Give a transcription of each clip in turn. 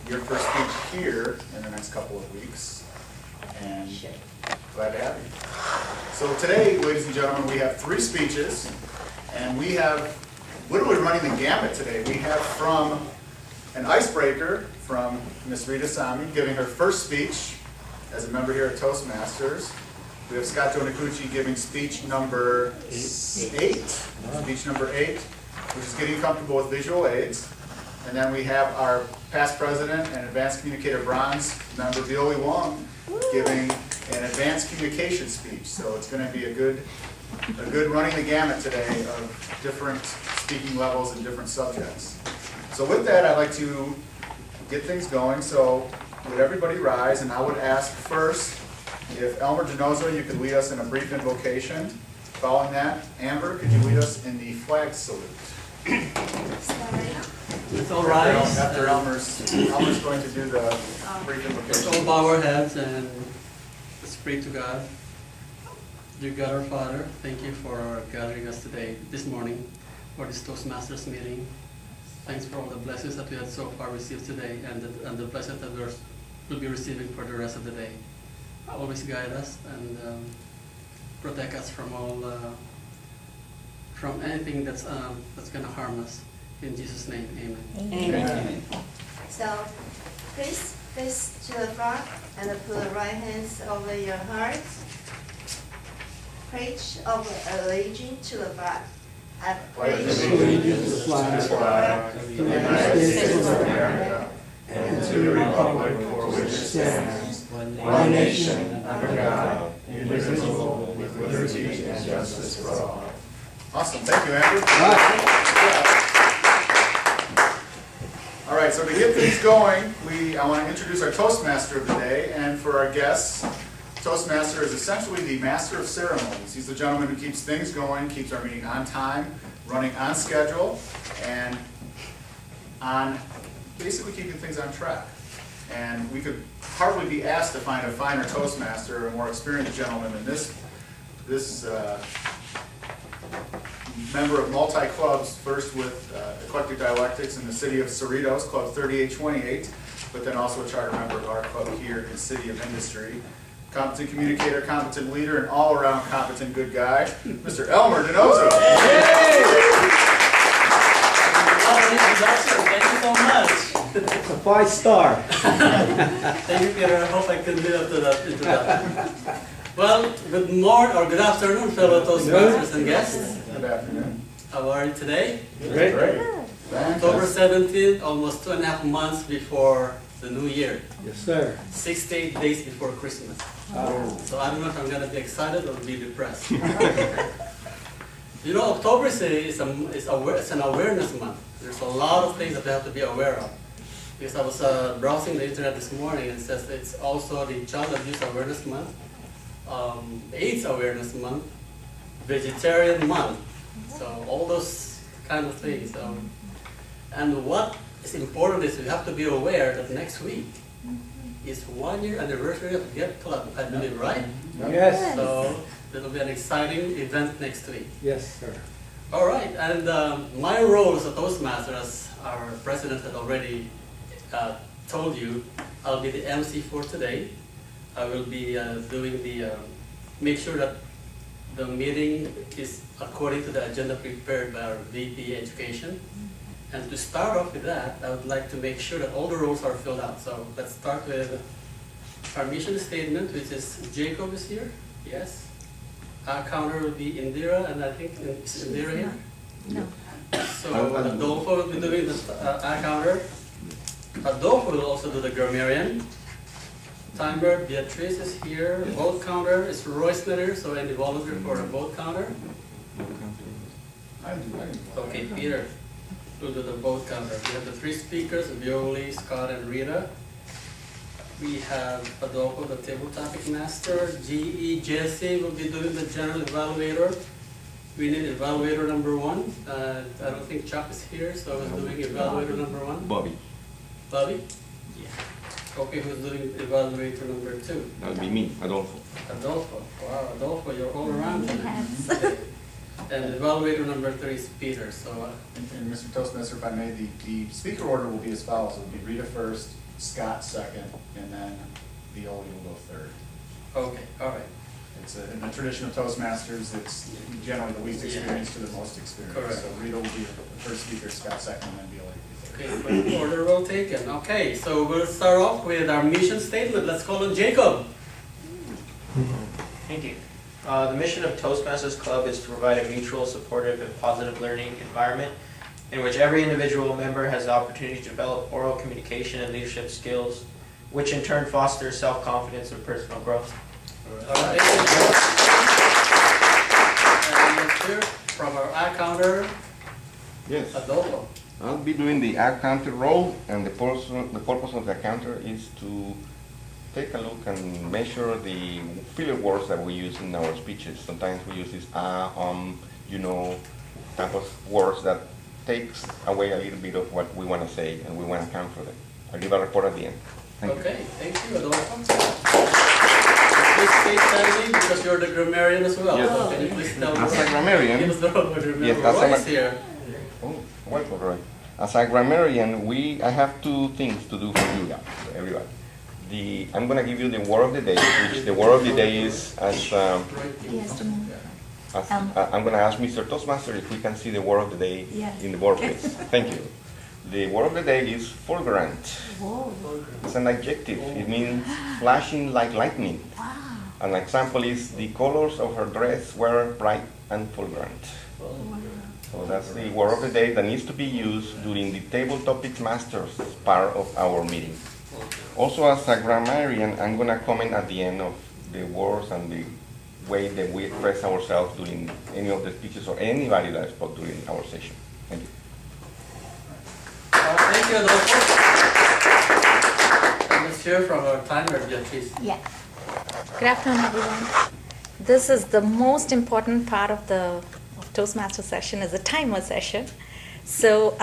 your first speech here in the next couple of weeks. And glad to have you. So today, ladies and gentlemen, we have 3 speeches, and we have literally running the gamut today. We have from an icebreaker from Ms. Rita Sami giving her first speech as a member here at Toastmasters. We have Scott Donacucci giving speech number 8, speech number 8, which is getting comfortable with visual aids. And then we have our past president and advanced communicator bronze member, Violi Wong, giving an advanced communication speech. So it's going to be a good running the gamut today of different speaking levels and different subjects. So with that, I'd like to get things going. So would everybody rise? And I would ask first if Elmer Genozo, you could lead us in a brief invocation. Following that, Amber, could you lead us in the flag salute? Let's all rise. After Elmer's going to do the brief invocation. Let's all bow our heads and let's pray to God. Dear God our Father, thank you for gathering us today, this morning, for this Toastmasters meeting. Thanks for all the blessings that we had so far received today and the blessings that we'll be receiving for the rest of the day. Always guide us and protect us from from anything that's going to harm us. In Jesus' name, amen. Amen. So, please face to the front and put the right hands over your heart. Pledge of allegiance to the flag. I pledge allegiance to the flag of the United States of America and to the republic for which it stands, one nation, under God, indivisible, with liberty and justice for all. Awesome. Thank you, Andrew. All right, so to get things going, I want to introduce our Toastmaster of the day, and for our guests, Toastmaster is essentially the master of ceremonies. He's the gentleman who keeps things going, keeps our meeting on time, running on schedule, and on basically keeping things on track. And we could hardly be asked to find a finer Toastmaster, a more experienced gentleman than this member of multi-clubs, first with Eclectic Dialectics in the city of Cerritos, Club 3828, but then also a charter member of our club here in the City of Industry. Competent communicator, competent leader, and all-around competent good guy, Mr. Elmer Genozo. Thank you so much. It's a 5-star. Thank you, Peter. I hope I can live up to that introduction. Well, good morning or good afternoon, fellow Toastmasters and guests. Good afternoon. How are you today? Great. October 17th, almost 2.5 months before the new year. Yes, sir. 6 to 8 days before Christmas. Oh. So I don't know if I'm going to be excited or be depressed. You know, October is an awareness month. There's a lot of things that we have to be aware of. Because I was browsing the internet this morning, and it says it's also the Child Abuse Awareness Month, AIDS Awareness Month, Vegetarian Month. So all those kind of things. And what is important is we have to be aware that next week is 1-year anniversary of Get Club, I believe, right? Yes. So it'll be an exciting event next week. Yes, sir. All right, and my role as a Toastmaster, as our president had already told you, I'll be the MC for today. I will be doing make sure that the meeting is according to the agenda prepared by our VP Education. And to start off with that, I would like to make sure that all the roles are filled out. So let's start with our mission statement, which is Jacob is here. Yes. Our counter will be Indira, and I think is Indira here? No. So Adolfo will be doing the our counter. Adolfo will also do the grammarian. Timer, Beatrice is here. Vote counter is Royce Snitter, so any volunteer for a vote counter? Okay, Peter will do the vote counter. We have the 3 speakers, Violi, Scott, and Rita. We have Adolfo, the table topic master. GE, Jesse will be doing the general evaluator. We need evaluator number 1. I don't think Chuck is here, so who's doing evaluator number 1? Bobby. Bobby? Yeah. Okay, who's doing evaluator number 2? That would be me, Adolfo. Adolfo. Wow, Adolfo, you're all around. Okay. And evaluator number 3 is Peter. So, And Mr. Toastmaster, if I may, the speaker order will be as follows. It will be Rita first, Scott second, and then Violi will go third. okay, all right. It's in the tradition of Toastmasters, it's generally the least experienced to the most experienced. Correct. So Rita will be the first speaker, Scott second, and then Violi will be third. Okay, point order well taken. Okay, so we'll start off with our mission statement. Let's call on Jacob. Thank you. The mission of Toastmasters Club is to provide a mutual, supportive, and positive learning environment in which every individual member has the opportunity to develop oral communication and leadership skills, which in turn fosters self-confidence and personal growth. All right. And let's hear from our ad counter, Yes, Adolfo. I'll be doing the ad counter role, and the purpose of the counter is to take a look and measure the filler words that we use in our speeches. Sometimes we use this you know, type of words that takes away a little bit of what we want to say, and we want to account for them. I'll give a report at the end. Thank you. Okay, thank you, Adolfo. Please stay standing because you're the grammarian as well. Yes. So can you please tell As a me? grammarian, Give us the role of grammarian. Yes, that's Roy a- is here. oh, welcome, Roy. As a grammarian, I have two things to do for you guys, everybody. I'm going to give you the word of the day, which the word of the day is as Yes, I'm going to ask Mr. Toastmaster if we can see the word of the day Yes. in the board, please. Thank you. The word of the day is fulgurant. It's an adjective. It means flashing like lightning. An example is the colors of her dress were bright and fulgurant. So that's the word of the day that needs to be used during the table topics masters part of our meeting. Also, as a grammarian, I'm going to comment at the end of the words and the way that we express ourselves during any of the speeches or anybody that spoke during our session. Thank you. Thank you, Adolfo. And let's hear from our timer, Beatrice. Yeah. Good afternoon, everyone. This is the most important part of the Toastmaster session, is the timer session. So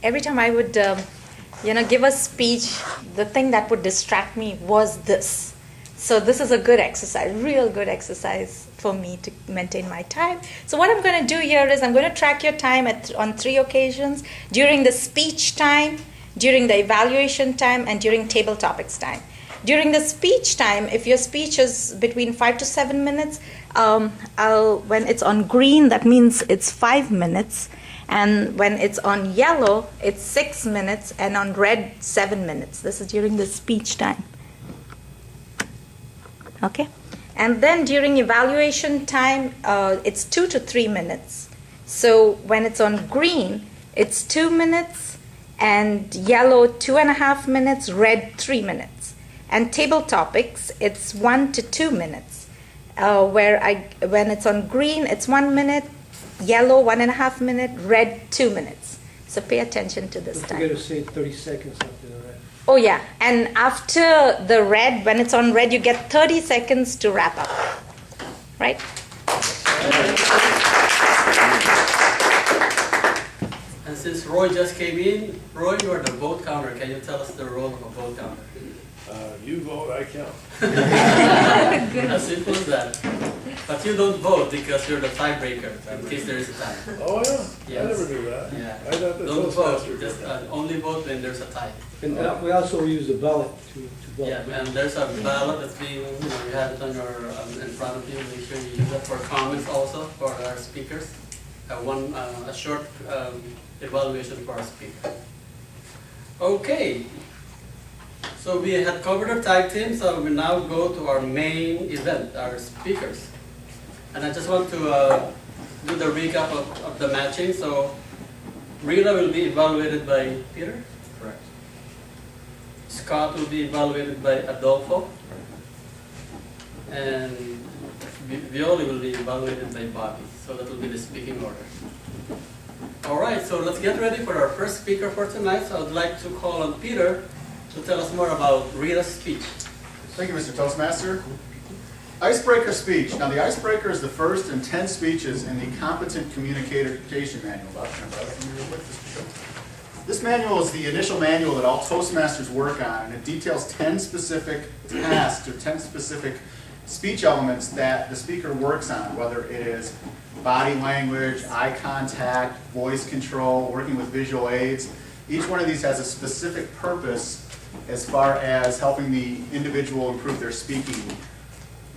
every time I would, give a speech, the thing that would distract me was this. So this is a good exercise, real good exercise for me to maintain my time. So what I'm going to do here is I'm going to track your time on 3 occasions: during the speech time, during the evaluation time, and during table topics time. During the speech time, if your speech is between 5 to 7 minutes, when it's on green, that means it's 5 minutes. And when it's on yellow, it's 6 minutes, and on red, 7 minutes. This is during the speech time. Okay? And then during evaluation time, it's 2 to 3 minutes. So when it's on green, it's 2 minutes, and yellow, 2.5 minutes, red, 3 minutes. And table topics, it's 1 to 2 minutes. When it's on green, it's 1 minute, yellow, 1.5 minute, red, 2 minutes. So pay attention to this Don't time. forget to say 30 seconds after the red. Oh yeah, and after the red, when it's on red, you get 30 seconds to wrap up, right? And since Roy just came in, Roy, you are the vote counter. Can you tell us the role of a vote counter? You vote, I count. As simple as that. But you don't vote because you're the tiebreaker in case there is a tie. Oh, yeah? Yes. I never knew that. Yeah. I thought the Don't Toastmaster vote. did Just that. only vote when there's a tie. And we also use the ballot to vote. Yeah, and there's a ballot that's being, you have it on your in front of you. Make sure you use that for comments also for our speakers. A short evaluation for our speaker. Okay. So we had covered our tag team, so we now go to our main event, our speakers. And I just want to do the recap of the matching. So Rita will be evaluated by Peter. Correct. Scott will be evaluated by Adolfo. And Violi will be evaluated by Bobby. So that will be the speaking order. All right, so let's get ready for our first speaker for tonight. So I'd like to call on Peter to tell us more about Rita's speech. Thank you, Mr. Toastmaster. Icebreaker speech. Now, the icebreaker is the first in 10 speeches in the Competent Communication Manual. This manual is the initial manual that all Toastmasters work on, and it details 10 specific tasks or 10 specific speech elements that the speaker works on, whether it is body language, eye contact, voice control, working with visual aids. Each one of these has a specific purpose as far as helping the individual improve their speaking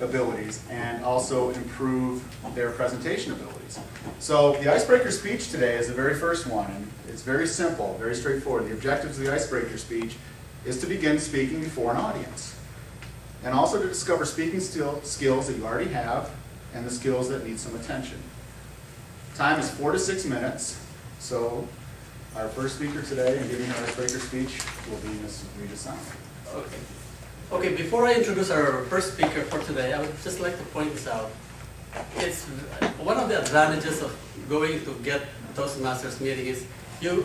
abilities and also improve their presentation abilities. So the icebreaker speech today is the very first one, and it's very simple, very straightforward. The objectives of the icebreaker speech is to begin speaking before an audience, and also to discover speaking skills that you already have and the skills that need some attention. Time is 4 to 6 minutes, so our first speaker today in giving our icebreaker speech will be Ms. Rita Simon. Okay. Okay, before I introduce our first speaker for today, I would just like to point this out. It's one of the advantages of going to get Toastmasters meeting is you'll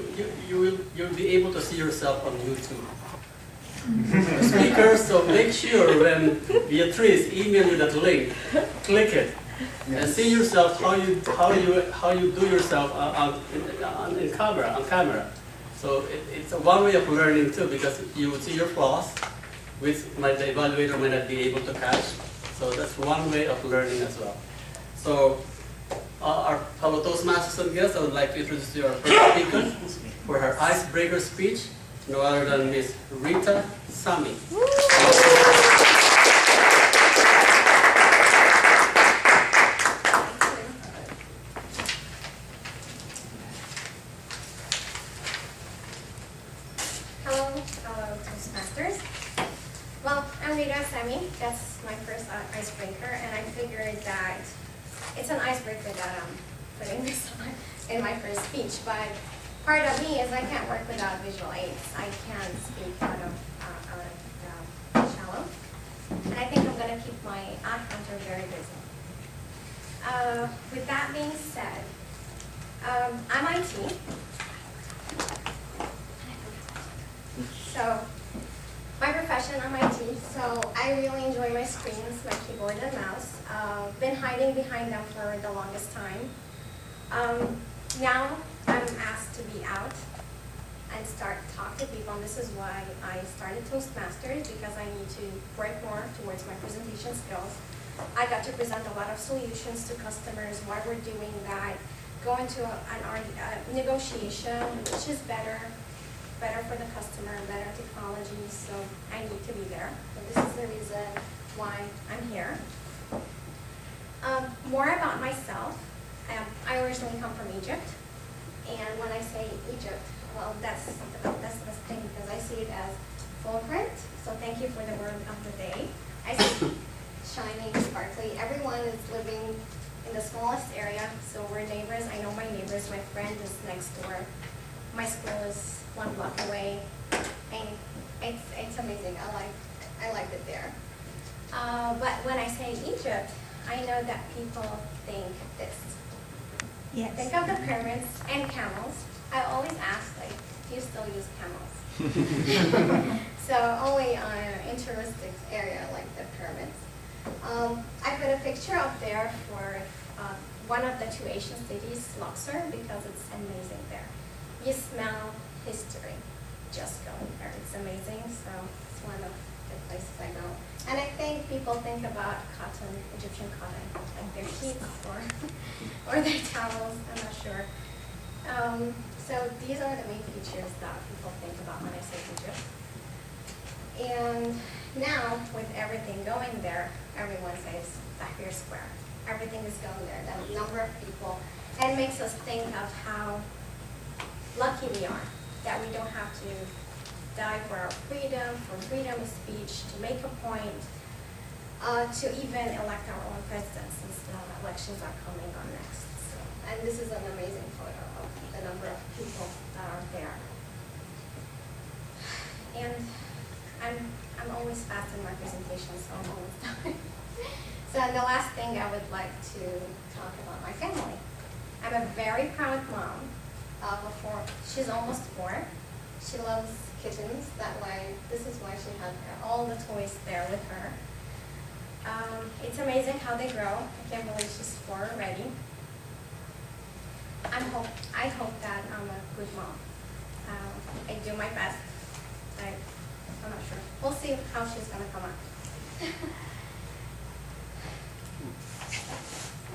be able to see yourself on YouTube. Speakers, so make sure when Beatrice email you that link, click it and see yourself how you do yourself on camera. So it's a one way of learning too, because you will see your flaws, which the evaluator might not be able to catch. So that's one way of learning as well. So our fellow Toastmasters and guests, I would like to introduce you our first speaker for her icebreaker speech, no other than Ms. Rita Sami. Hello, fellow Toastmasters. Well, I'm Rita Sami. That's my first icebreaker, and I figured that it's an icebreaker that I'm putting this on in my first speech. But part of me is I can't work without visual aids. I can't speak out of shallow, and I think I'm going to keep my ad counter very busy. With that being said, I'm IT. So, my profession, I'm IT, so I really enjoy my screens, my keyboard and mouse. Been hiding behind them for the longest time. Now, I'm asked to be out and start to talk to people, and this is why I started Toastmasters, because I need to work more towards my presentation skills. I got to present a lot of solutions to customers while we're doing that, go into a negotiation, which is better for the customer, better technology, so I need to be there. So this is the reason why I'm here. More about myself. I originally come from Egypt, and when I say Egypt, well, that's the thing, because I see it as full print, so thank you for the word of the day. I see shining, sparkly. Everyone is living in the smallest area, so we're neighbors. I know my neighbors. My friend is next door. My school is 1 block away, and it's amazing. I like it there. But when I say Egypt, I know that people think this. Yes. Think of the pyramids and camels. I always ask, like, do you still use camels? So only on an touristic area like the pyramids. I put a picture up there for one of the 2 Asian cities, Luxor, because it's amazing there. You smell history. Just go there. It's amazing. So it's one of the places I go. And I think people think about cotton, Egyptian cotton, like their sheets or their towels. I'm not sure. So these are the main features that people think about when I say Egypt. And now, with everything going there, everyone says Tahrir Square. Everything is going there. The number of people, and it makes us think of how lucky we are that we don't have to die for our freedom, for freedom of speech, to make a point, to even elect our own president, since the elections are coming on next. So, and this is an amazing photo of the number of people that are there. And I'm always fast in my presentation, so I'm almost done. So the last thing I would like to talk about my family. I'm a very proud mom. She's almost 4. She loves kittens. This is why she had all the toys there with her. It's amazing how they grow. I can't believe she's 4 already. I hope that I'm a good mom. I do my best. I'm not sure. We'll see how she's gonna come out.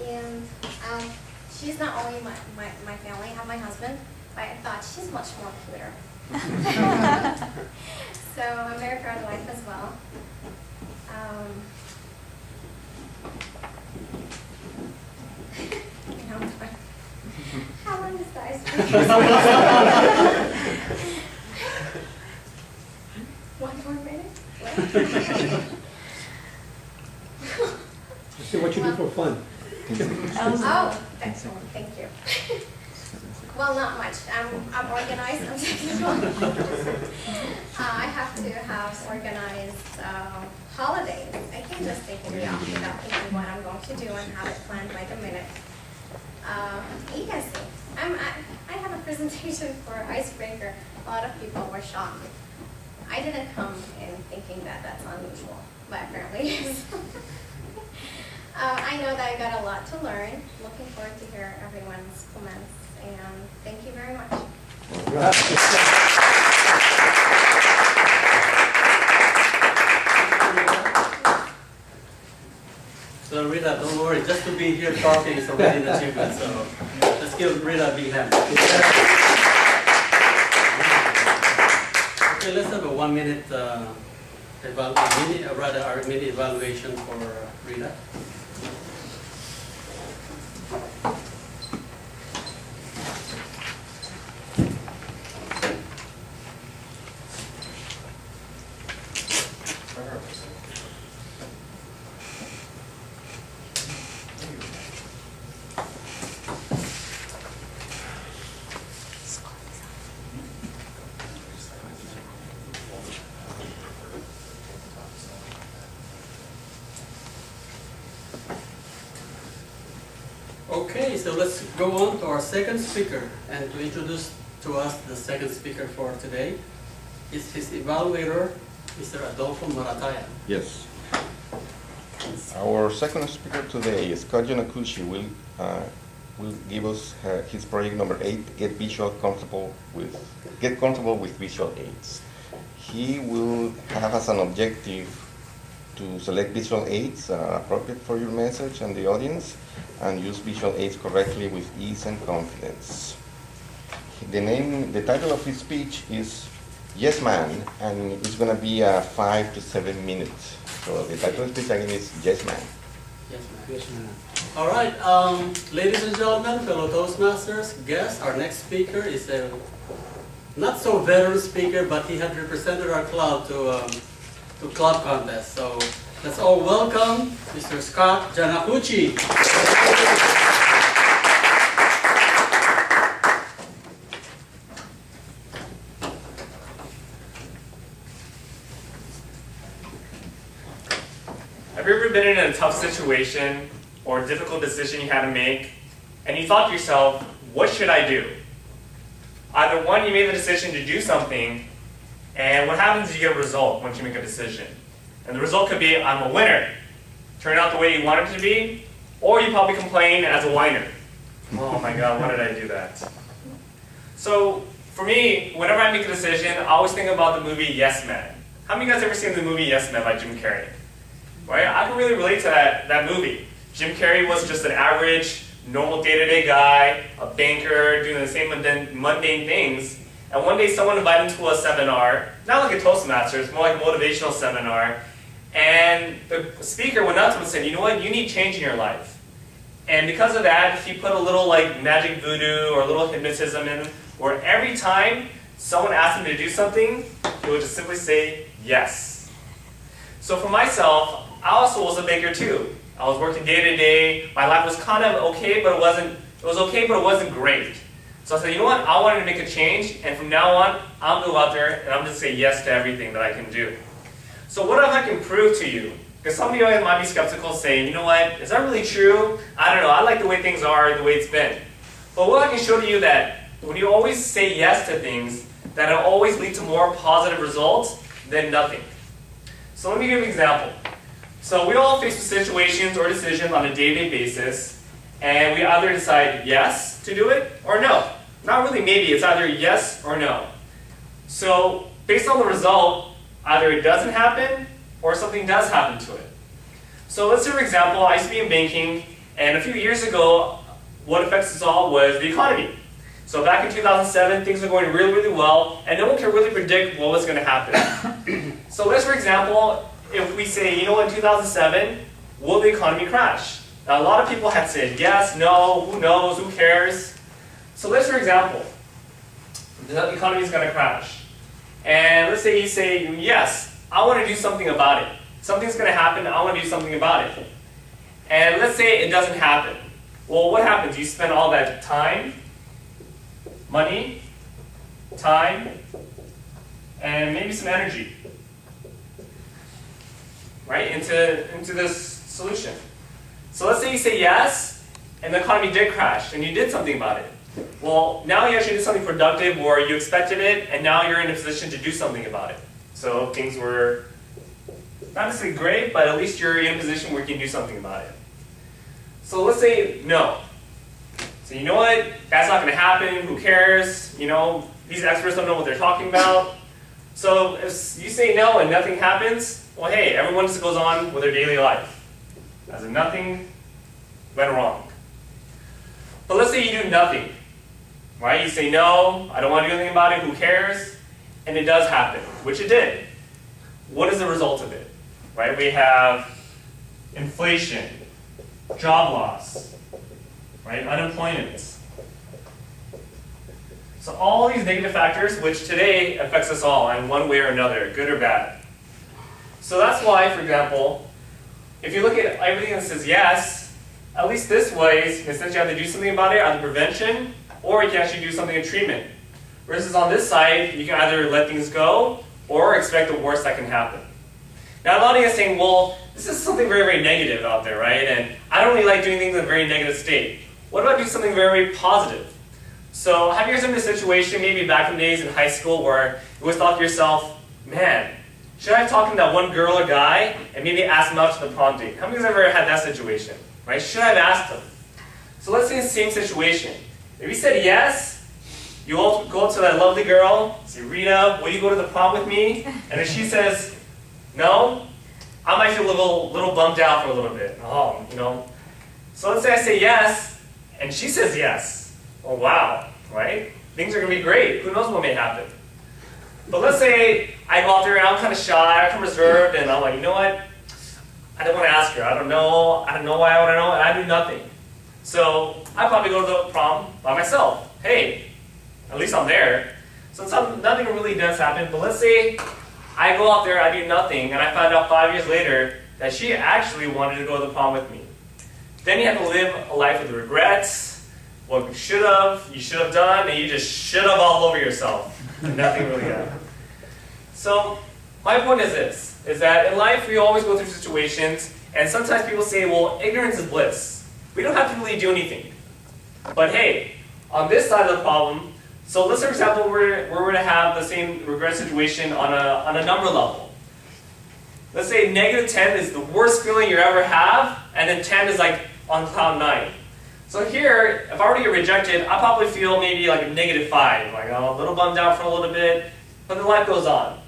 And she's not only my family, I have my husband, but I thought she's much more cuter. So I'm very proud of wife as well. How long is that? One more minute? See what you do for fun. Oh, excellent, thank you. Well, not much. I'm organized. I'm technical. I have to have organized holidays. I can't just take a day off without thinking what I'm going to do and have it planned by the minute. You can see. I have a presentation for Icebreaker. A lot of people were shocked. I didn't come in thinking that that's unusual, but apparently it is. I know that I got a lot to learn. Looking forward to hear everyone's comments, and thank you very much. So Rita, don't worry, just to be here talking is already an achievement, so let's give Rita a big hand. Okay, let's have a 1 minute mini evaluation for Rita. Okay, so let's go on to our second speaker, and to introduce to us the second speaker for today is his evaluator, Mr. Adolfo Morataya. Yes. Our second speaker today, Scott Yanakushi, will give us his project number 8, Get Comfortable with Visual Aids. He will have as an objective to select visual aids appropriate for your message and the audience, and use visual aids correctly with ease and confidence. The title of his speech is Yes Man, and it's going to be 5 to 7 minutes. So the title of the speech again is Yes Man. Yes, ma'am. Yes, ma'am. All right, ladies and gentlemen, fellow Toastmasters, guests, our next speaker is a not so veteran speaker, but he had represented our club to club contest. So let's all welcome Mr. Scott Yanakushi. Have you ever been in a tough situation or a difficult decision you had to make, and you thought to yourself, what should I do? Either one, you made the decision to do something, and what happens is you get a result once you make a decision. And the result could be, I'm a winner. Turned out the way you wanted it to be, or you probably complain as a whiner. Oh my God, why did I do that? So, for me, whenever I make a decision, I always think about the movie Yes Man. How many of you guys ever seen the movie Yes Man by Jim Carrey? Right? I can really relate to that movie. Jim Carrey was just an average, normal day-to-day guy, a banker, doing the same mundane things. And one day someone invited him to a seminar, not like a Toastmasters, more like a motivational seminar. And the speaker went up to him and said, you know what, you need change in your life. And because of that, he put a little like magic voodoo or a little hypnotism in, where every time someone asked him to do something, he would just simply say, yes. So for myself, I also was a baker too. I was working day to day. My life was kind of okay, but it wasn't great. So I said, you know what? I wanted to make a change, and from now on, I'm going to go out there and I'm going to say yes to everything that I can do. So what if I can prove to you? Because some of you might be skeptical, saying, you know what? Is that really true? I don't know. I like the way things are, the way it's been. But what I can show to you that when you always say yes to things, that it'll always lead to more positive results than nothing. So let me give you an example. So we all face situations or decisions on a day-to-day basis, and we either decide yes to do it or no. Not really maybe, it's either yes or no. So based on the result, either it doesn't happen or something does happen to it. So let's say, for example, I used to be in banking, And a few years ago, what affects us all was the economy. So back in 2007, things were going really, really well, and no one could really predict what was going to happen. So let's, for example, if we say, you know, in 2007, will the economy crash? Now, a lot of people had said yes, no, who knows, who cares? So let's, for example, the economy is going to crash. And let's say you say, yes, I want to do something about it. Something's going to happen, I want to do something about it. And let's say it doesn't happen. Well, what happens? You spend all that time, money, time, and maybe some energy, right, into this solution. So let's say you say yes, and the economy did crash, and you did something about it. Well, now you actually did something productive, or you expected it, and now you're in a position to do something about it. So things were not necessarily great, but at least you're in a position where you can do something about it. So let's say no. So you know what? That's not going to happen. Who cares? You know, these experts don't know what they're talking about. So if you say no and nothing happens, well, hey, everyone just goes on with their daily life, as if nothing went wrong. But let's say you do nothing, right? You say no, I don't want to do anything about it. Who cares? And it does happen, which it did. What is the result of it? Right? We have inflation, job loss, right? Unemployment. So all these negative factors, which today affects us all in one way or another, good or bad. So that's why, for example, if you look at everything that says yes, at least this way, since you have to do something about it, either prevention, or you can actually do something in treatment. Versus on this side, you can either let things go, or expect the worst that can happen. Now, a lot of you are saying, well, this is something very, very negative out there, right? And I don't really like doing things in a very negative state. What about doing something very positive? So have you ever been in a situation, maybe back in the days in high school, where you always thought to yourself, man, should I have talked to that one girl or guy and maybe ask them out to the prom date? How many of you have ever had that situation, right? Should I have asked them? So let's say in the same situation. If you said yes, you all go up to that lovely girl, say, Rita, will you go to the prom with me? And if she says no, I might feel a little bummed out for a little bit. Oh, you know. So let's say I say yes, and she says yes. Oh, wow, right? Things are going to be great. Who knows what may happen? But let's say I go out there and I'm kind of shy, I'm reserved, and I'm like, you know what? I don't want to ask her. I don't know why I want to know, and I do nothing. So I probably go to the prom by myself. Hey, at least I'm there. So nothing really does happen, but let's say I go out there, I do nothing, and I find out 5 years later that she actually wanted to go to the prom with me. Then you have to live a life with regrets, what you should have done, and you just should have all over yourself. And nothing really happened. So my point is this, is that in life we always go through situations, and sometimes people say, well, ignorance is bliss. We don't have to really do anything. But hey, on this side of the problem, so let's, for example, we're going to have the same regret situation on a number level. Let's say negative 10 is the worst feeling you ever have, and then 10 is like on cloud 9. So here, if I were to get rejected, I probably feel maybe like a negative 5, like I'm a little bummed out for a little bit, but then life goes on.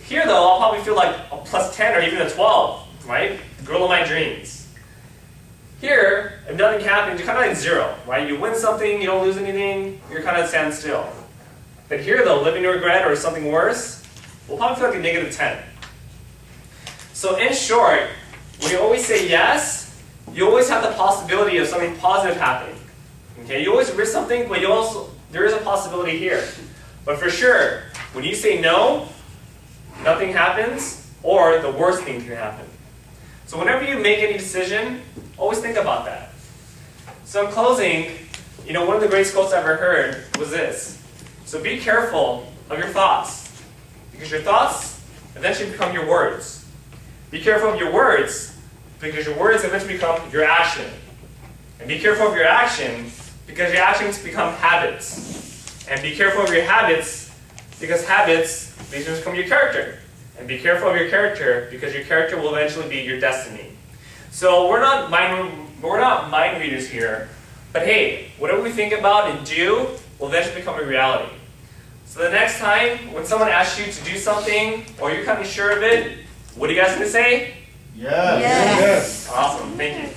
Here though, I'll probably feel like a plus 10 or even a 12, right? Girl of my dreams. Here, if nothing happens, you're kind of like 0, right? You win something, you don't lose anything, you're kind of stand still. But here though, living in regret or something worse, we'll probably feel like a negative 10. So in short, when you always say yes, you always have the possibility of something positive happening. Okay, you always risk something, but there is a possibility here. But for sure, when you say no, nothing happens, or the worst thing can happen. So whenever you make any decision, always think about that. So in closing, one of the greatest quotes I've ever heard was this. So be careful of your thoughts, because your thoughts eventually become your words. Be careful of your words, because your words eventually become your action. And be careful of your action, because your actions become habits. And be careful of your habits, because habits eventually become your character. And be careful of your character, because your character will eventually be your destiny. So we're not mind readers here, but hey, whatever we think about and do will eventually become a reality. So the next time when someone asks you to do something, or you're kind of sure of it, what are you guys going to say? Yes. Yes. Awesome, thank you.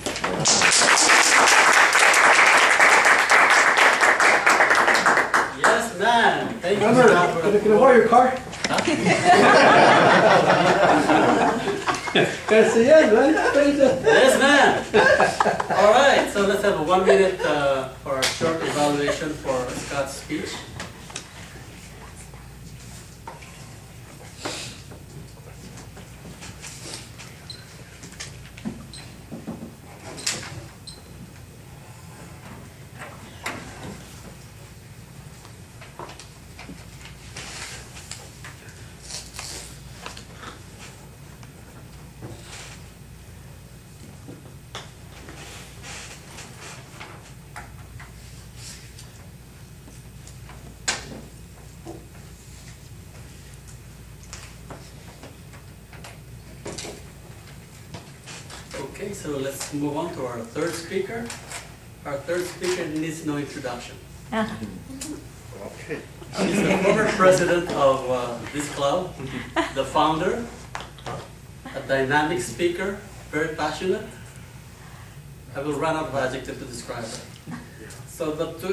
Yes, man. Thank you. Remember, can I borrow your car? Can I say yes, man? Yes, man. All right, so let's have a 1 minute for a short evaluation for Scott's speech. Okay, so let's move on to our third speaker. Our third speaker needs no introduction. Okay. She's the former president of this club, the founder, a dynamic speaker, very passionate. I will run out of adjectives to describe her. So, but to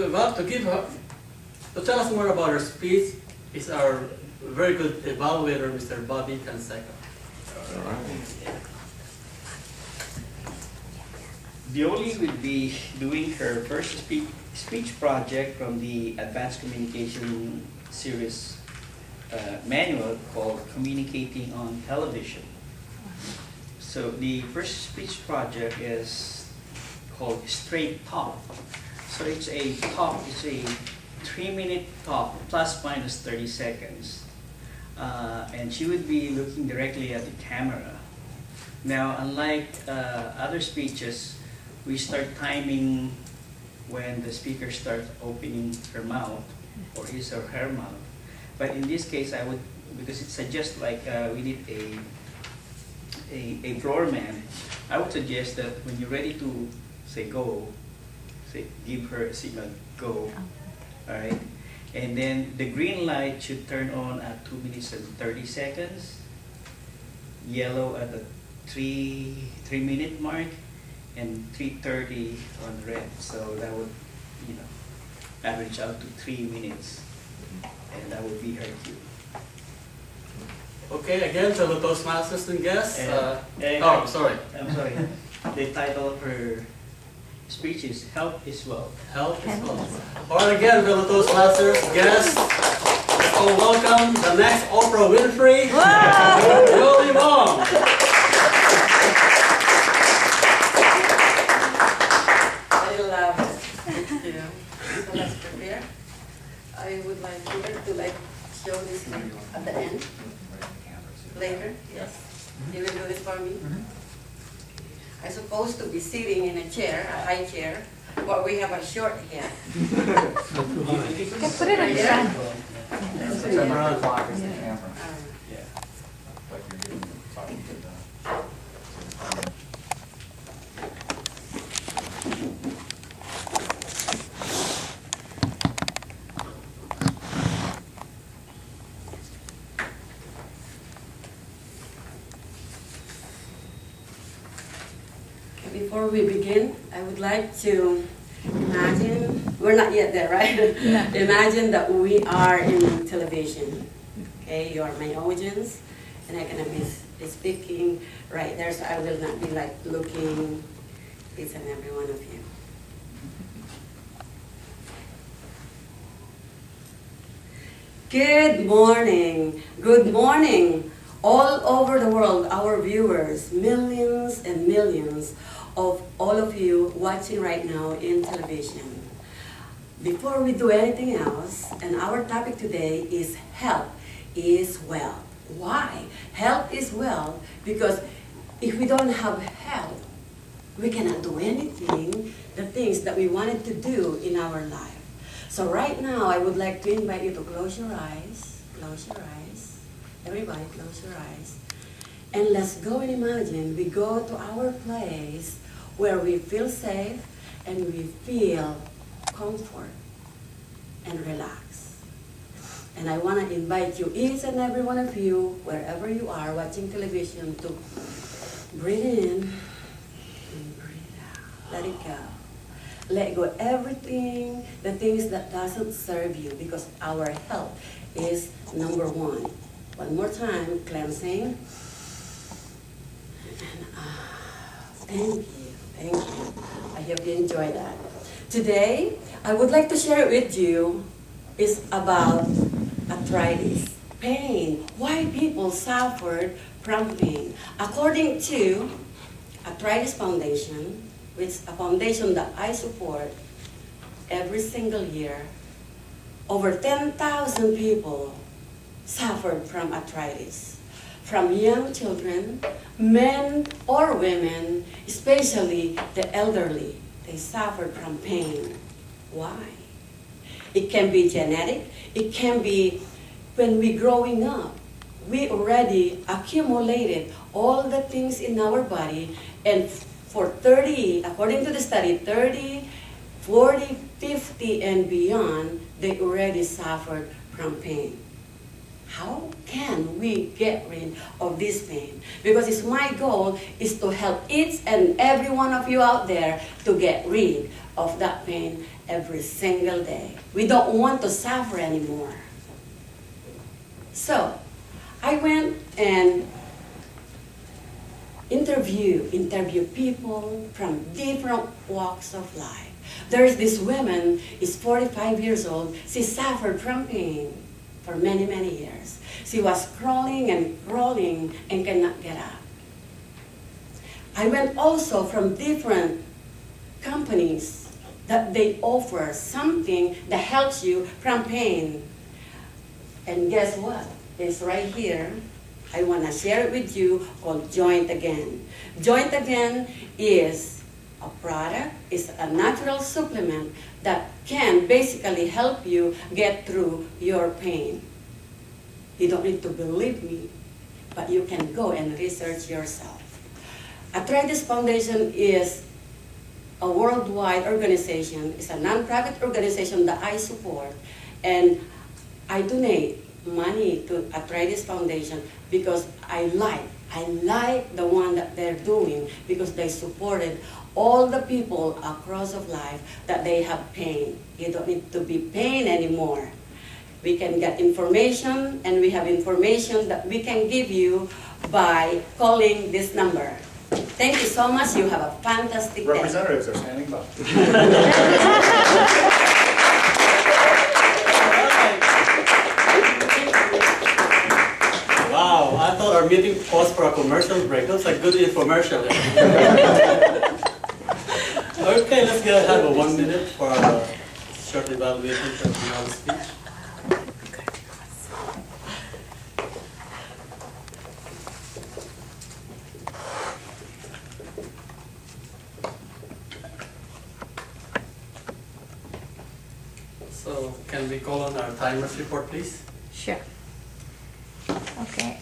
tell us more about her speech is our very good evaluator, Mr. Bobby Canseco. Violi will be doing her first speech project from the Advanced Communication Series manual called Communicating on Television. So the first speech project is called Straight Talk. So it's a 3-minute talk plus minus 30 seconds. And she would be looking directly at the camera. Now, unlike other speeches, we start timing when the speaker starts opening her mouth or his or her mouth. But in this case, I would, because it suggests like we need a floor man, I would suggest that when you're ready to say go, say give her a signal, go, all right? And then the green light should turn on at 2 minutes and 30 seconds, yellow at the 3-minute mark, and 3:30 on red. So that would, average out to 3 minutes, and that would be her cue. Okay, again, to the Toastmasters and guests. I'm sorry. The title of her speech is Health is Wealth. Health is wealth. All right, again, fellow Toastmasters, guests, let's all welcome the next Oprah Winfrey, Jolie Wong. So let's prepare. I would like to show this at the end. Later, yes. You will do this for me? I'm supposed to be sitting in a chair, a high chair, but we have a short hair. You can put it in front. Before we begin, I would like to imagine, we're not yet there, right? No. Imagine that we are in television. Okay, you are my audience, and I'm gonna be speaking right there, so I will not be like looking each and every one of you. Good morning. Good morning. All over the world, our viewers, millions and millions of all of you watching right now in television. Before we do anything else, and our topic today is health is wealth. Why? Health is wealth because if we don't have health, we cannot do anything, the things that we wanted to do in our life. So right now, I would like to invite you to close your eyes. Close your eyes. Everybody, close your eyes. And let's go and imagine we go to our place where we feel safe and we feel comfort and relax. And I want to invite you, each and every one of you, wherever you are watching television, to Breathe in and breathe out. Let it go. Let go everything, the things that doesn't serve you, because our health is number one. One more time, cleansing. And thank you, thank you. I hope you enjoy that. Today, I would like to share with you is about arthritis, pain, why people suffered from pain. According to Arthritis Foundation, which is a foundation that I support every single year, over 10,000 people suffered from arthritis. From young children, men or women, especially the elderly, they suffered from pain. Why? It can be genetic, it can be when we growing up, we already accumulated all the things in our body, and for 30, according to the study, 30, 40, 50 and beyond, they already suffered from pain. How can we get rid of this pain? Because it's my goal is to help each and every one of you out there to get rid of that pain every single day. We don't want to suffer anymore. So, I went and interview people from different walks of life. There is this woman, is 45 years old. She suffered from pain for many, many years. She was crawling and cannot get up. I went also from different companies that they offer something that helps you from pain. And guess what? It's right here. I want to share it with you called Joint Again. Joint Again is a product, is a natural supplement that can basically help you get through your pain. You don't need to believe me, but you can go and research yourself. Arthritis Foundation is a worldwide organization. It's a non-profit organization that I support, and I donate money to Arthritis Foundation because I like the one that they're doing, because they supported all the people across of life that they have pain. You don't need to be pain anymore. We can get information, and we have information that we can give you by calling this number. Thank you so much. You have a fantastic day. Representatives are standing by. Wow, I thought our meeting paused for a commercial break. Looks like good infomercial. Okay, let's go ahead with 1 minute for a short evaluation of the speech. So, can we call on our timers report, please? Sure. Okay,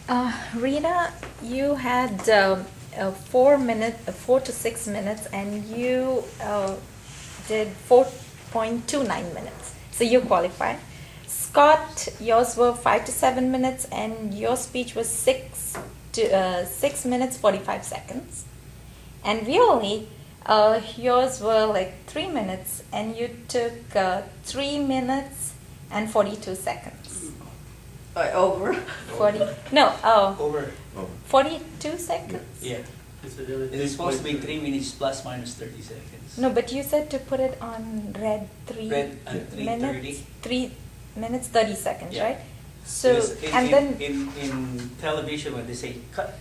Rita, you had 4 to 6 minutes, and you did 4.29 minutes. So you qualified. Scott, yours were 5 to 7 minutes, and your speech was 6 minutes 45 seconds. And Violi, yours were like 3 minutes, and you took 3 minutes and 42 seconds. Over? 40? No, Over. 42 seconds? Yeah. It is supposed to be 3 minutes plus minus 30 seconds. No, but you said to put it on red 3 Red at 3:30. minutes, 3 minutes 30 seconds, Yeah. right? So, Because in television when they say cut,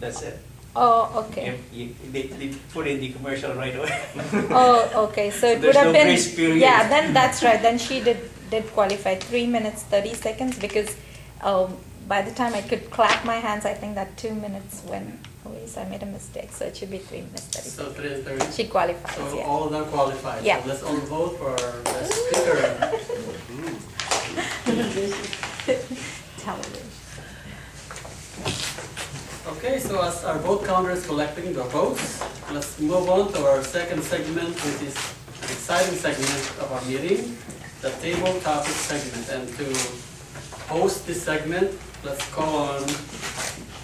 that's it. Oh, okay. They put in the commercial right away. Oh, okay. So it would there's have no been. grace period. Yeah, then that's right. Then she did qualify 3 minutes 30 seconds, because by the time I could clap my hands, I think that 2 minutes went away. So I made a mistake. So it should be 3 minutes 30. So 3 and 30? She qualifies. So Yeah. all of them qualified. Yeah. So let's all vote for the speaker. Television. Okay, so as our vote counter is collecting the votes, let's move on to our second segment, which is an exciting segment of our meeting, the table topic segment. And to host this segment, let's call on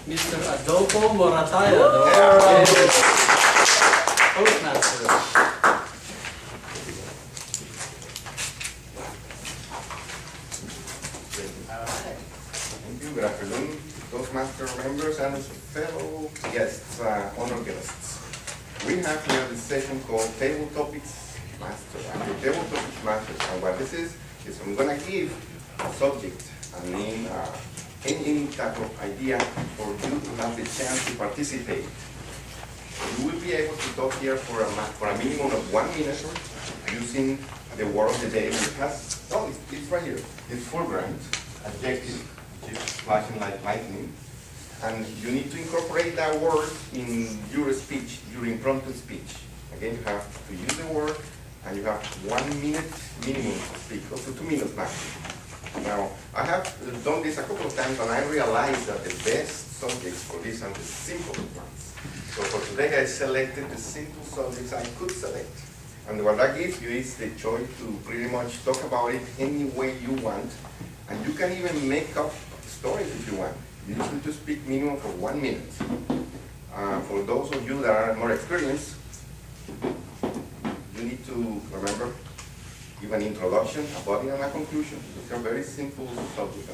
Mr. Adolfo Morataya, the Toastmaster. Thank you. Good afternoon, Toastmaster members and fellow guests, honored guests. We have here this session called Table Topics Master. And the Table Topics Master, and what this is I'm going to give a subject, a name, any type of idea for you to have the chance to participate. You will be able to talk here for a minimum of 1 minute using the word of the day, which has, it's right here. It's foreground, adjective, which is flashing like lightning. And you need to incorporate that word in your speech, your impromptu speech. Again, you have to use the word, and you have 1 minute minimum to speak, up to 2 minutes maximum. Now, I have done this a couple of times, and I realized that the best subjects for this are the simple ones. So for today, I selected the simple subjects I could select. And what that gives you is the choice to pretty much talk about it any way you want. And you can even make up stories if you want. You just need to speak minimum for 1 minute. For those of you that are more experienced, you need to remember, give an introduction, a body, and a conclusion. These are very simple subjects.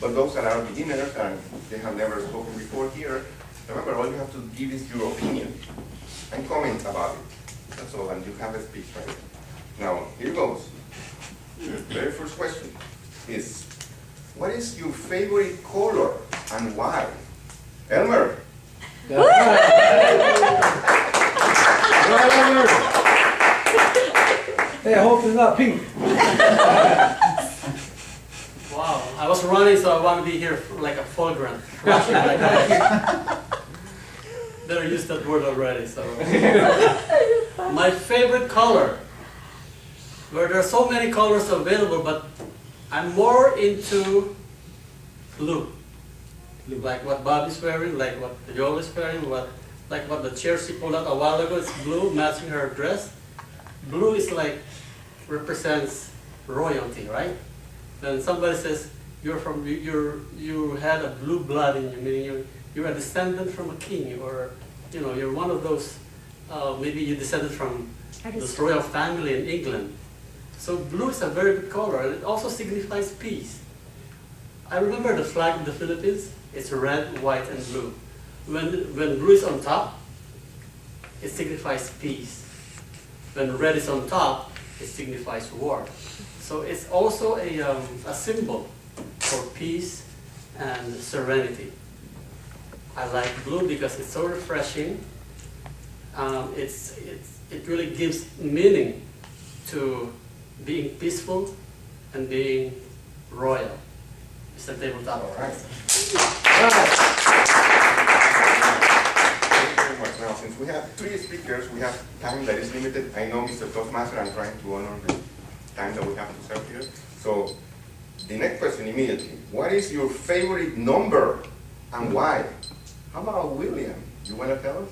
But those that are beginners and they have never spoken before here, remember, all you have to give is your opinion and comment about it. That's all, and you have a speech right. Now, here goes. The very first question is, what is your favorite color and why? Elmer. Hey, I hope it's not pink. Wow, I was running, so I want to be here like a fulgurant. Better use that word already. So, my favorite color. Where there are so many colors available, but I'm more into blue. Like what Bobby's wearing, like what Joel is wearing, like what the chair she pulled out a while ago. It's blue, matching her dress. Blue is like represents royalty, right? Then somebody says you had a blue blood in you, meaning you're a descendant from a king, or you're one of those. Maybe you descended from this royal family in England. So blue is a very good color, and it also signifies peace. I remember the flag of the Philippines. It's red, white, and blue. When blue is on top, it signifies peace. When red is on top, it signifies war. So it's also a symbol for peace and serenity. I like blue because it's so refreshing. It really gives meaning to being peaceful and being royal. Mr. Tabletop. All right. Thank you very much. Now, since we have 3 speakers, we have time that is limited. I know, Mr. Toastmaster, I'm trying to honor the time that we have to serve here. So, the next question immediately. What is your favorite number and why? How about William? You want to tell us?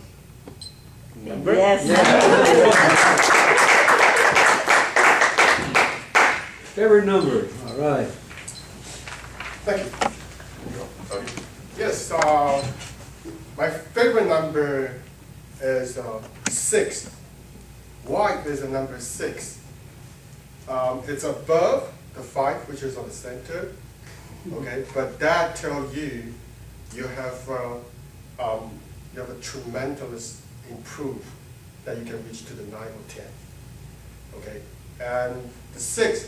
Number? Yes. Favorite number. All right. Thank you. Yes, my favorite number is 6. Why is the number 6? It's above the 5, which is on the center. Okay, but that tells you you have a tremendous improve that you can reach to the 9 or 10. Okay, and the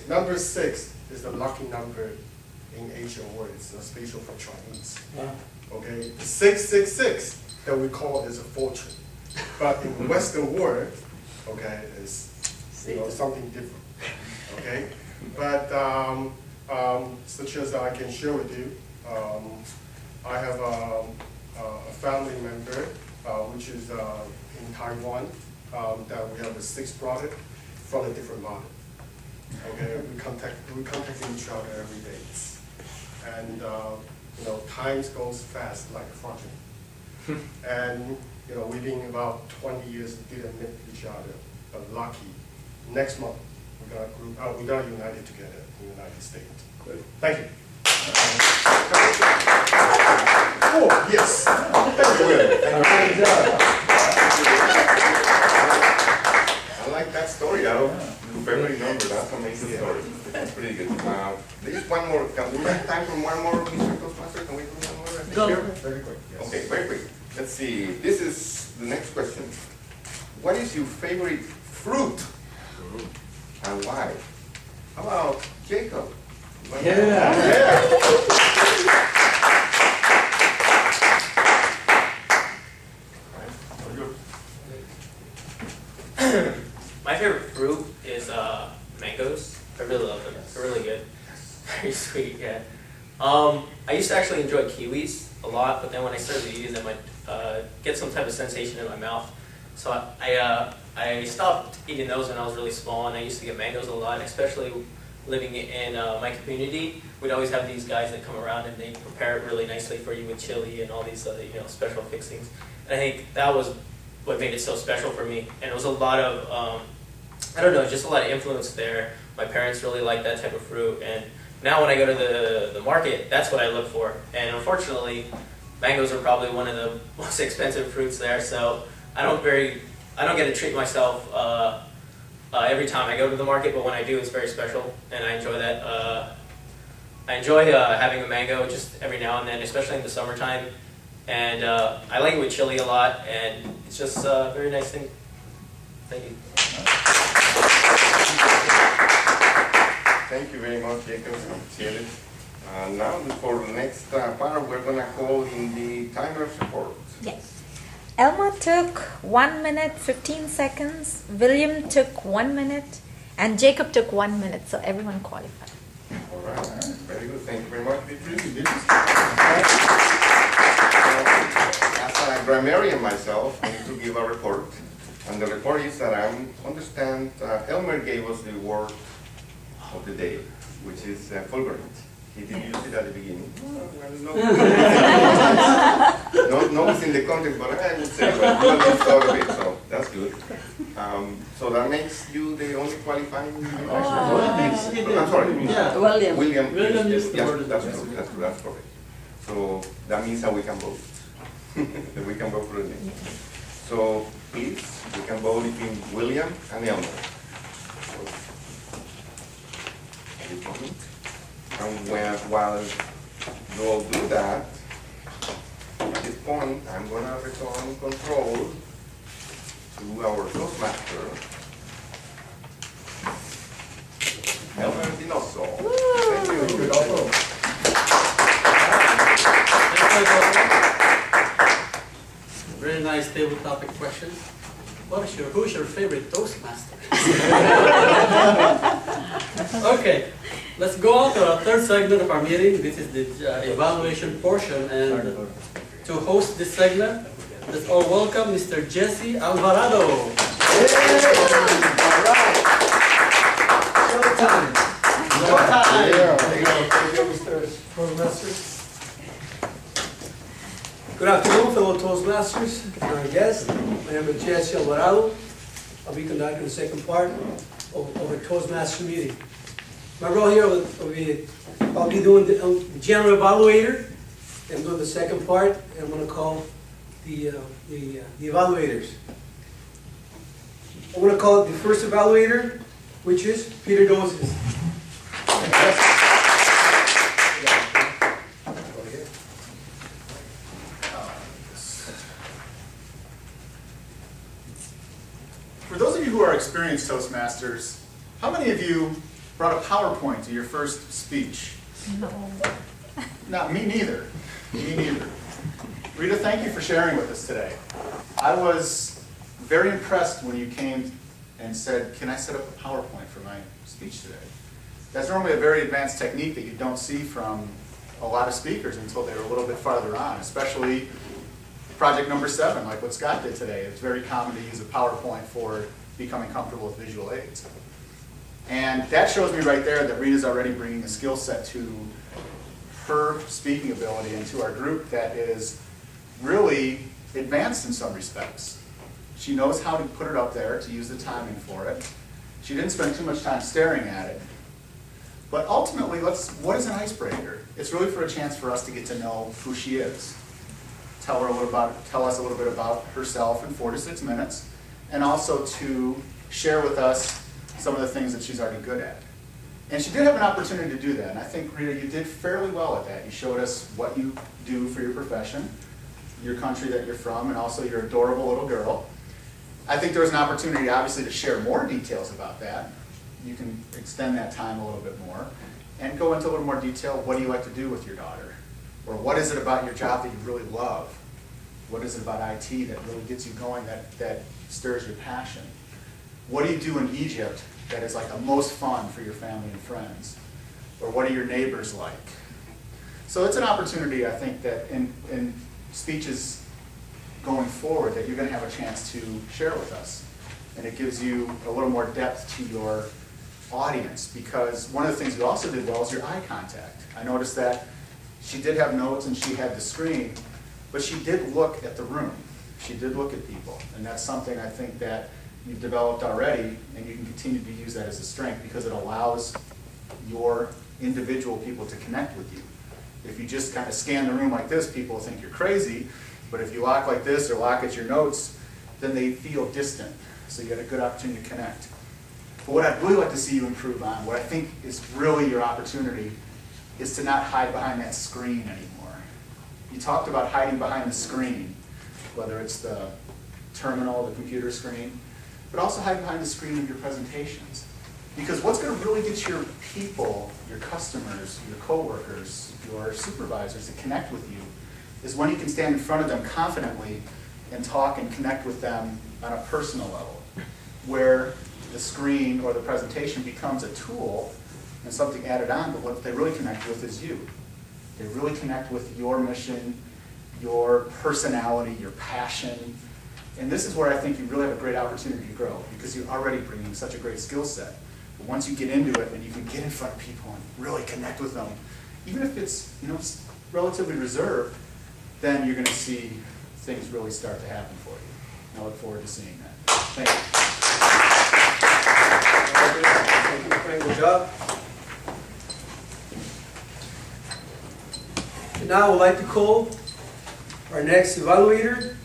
number 6 is the lucky number in Asian words, especially for Chinese. Okay, the 666 that we call is a fortune, but in Western world, okay, is something different. Okay, but such as I can share with you, I have a family member which is in Taiwan that we have a 6 product from a different mother. Okay, we contact each other every day, and times goes fast like a flash. And we've been about 20 years didn't meet each other, but lucky, next month we got united together in the United States. Thank you. 4, yes. Thank you, Will. Thank you. I like that story. I don't remember. That's an amazing story. That's pretty good. There's one more. Can we have time for one more, Mr. Toastmaster? Can we do one more? Go. Sure, very quick. Yes. Okay, very quick. Let's see. This is the next question. What is your favorite fruit? And why? How about Jacob? My favorite fruit is mangoes. I really love them. They're really good. Very sweet, yeah. I used to actually enjoy kiwis a lot, but then when I started to use them, I'd get some type of sensation in my mouth. So I stopped eating those when I was really small, and I used to get mangoes a lot, especially living in my community. We'd always have these guys that come around and they prepare it really nicely for you with chili and all these special fixings. And I think that was what made it so special for me. And it was a lot of, I don't know, just a lot of influence there. My parents really liked that type of fruit. And now when I go to the market, that's what I look for. And unfortunately, mangoes are probably one of the most expensive fruits there. So I don't get to treat myself every time I go to the market, but when I do, it's very special. And I enjoy that. I enjoy having a mango just every now and then, especially in the summertime. And I like it with chili a lot, and it's just a very nice thing. Thank you. Thank you very much, Jacob. Appreciate it. Now, for the next part, we're going to call in the timer support. Yes. Elma took 1 minute, 15 seconds. William took 1 minute. And Jacob took 1 minute. So everyone qualified. All right. Very good. Thank you very much, Beatrice. As a grammarian myself, I need to give a report. And the report is that I understand Elmer gave us the word of the day, which is fulgurant. He didn't use it at the beginning. No, it's in the context, but I would say, but you thought of it, so that's good. So that makes you the only qualifying. I'm sorry. Yeah. William used the word. That's true. That's correct. So that means that we can vote. That we can vote for the name. So please, we can vote between William and Elmer. And while you all do that, at this point, I'm going to return control to our Toastmaster, Elmer Dinoso. Thank you. Very nice table topic questions. Who's your favorite Toastmaster? Okay, let's go on to our third segment of our meeting. This is the evaluation portion, and to host this segment, let's all welcome Mr. Jesse Alvarado. All right. Showtime. Thank you, Mr. Toastmaster. Good afternoon, fellow Toastmasters and our guests. My name is Jesse Alvarado. I'll be conducting the second part of our Toastmaster meeting. My role here I'll be doing the general evaluator, and doing the second part, and I'm going to call the evaluators. I'm going to call it the first evaluator, which is Peter Doses. For those of you who are experienced Toastmasters, how many of you brought a PowerPoint to your first speech? No. Not me neither. Me neither. Rita, thank you for sharing with us today. I was very impressed when you came and said, can I set up a PowerPoint for my speech today? That's normally a very advanced technique that you don't see from a lot of speakers until they're a little bit farther on, especially project number 7, like what Scott did today. It's very common to use a PowerPoint for becoming comfortable with visual aids. And that shows me right there that Rita's already bringing a skill set to her speaking ability and to our group that is really advanced in some respects. She knows how to put it up there, to use the timing for it. She didn't spend too much time staring at it. But ultimately, what is an icebreaker? It's really for a chance for us to get to know who she is. tell us a little bit about herself in 4 to 6 minutes, and also to share with us some of the things that she's already good at. And she did have an opportunity to do that, and I think, Rita, you did fairly well at that. You showed us what you do for your profession, your country that you're from, and also your adorable little girl. I think there was an opportunity, obviously, to share more details about that. You can extend that time a little bit more and go into a little more detail. What do you like to do with your daughter? Or what is it about your job that you really love? What is it about IT that really gets you going, that stirs your passion? What do you do in Egypt that is like the most fun for your family and friends? Or what are your neighbors like? So it's an opportunity, I think, that in speeches going forward that you're going to have a chance to share with us. And it gives you a little more depth to your audience, because one of the things you also did well is your eye contact. I noticed that she did have notes and she had the screen, but she did look at the room. She did look at people, and that's something I think that you've developed already, and you can continue to use that as a strength because it allows your individual people to connect with you. If you just kind of scan the room like this, people think you're crazy, but if you lock like this or lock at your notes, then they feel distant. So you get a good opportunity to connect. But what I'd really like to see you improve on, what I think is really your opportunity, is to not hide behind that screen anymore. You talked about hiding behind the screen, whether it's the terminal, the computer screen, but also hide behind the screen of your presentations. Because what's going to really get your people, your customers, your coworkers, your supervisors to connect with you is when you can stand in front of them confidently and talk and connect with them on a personal level, where the screen or the presentation becomes a tool and something added on, but what they really connect with is you. They really connect with your mission, your personality, your passion. And this is where I think you really have a great opportunity to grow, because you're already bringing such a great skill set. But once you get into it and you can get in front of people and really connect with them, even if it's relatively reserved, then you're going to see things really start to happen for you. And I look forward to seeing that. Thank you. Thank you, Frank. Good job. And now I would like to call our next evaluator.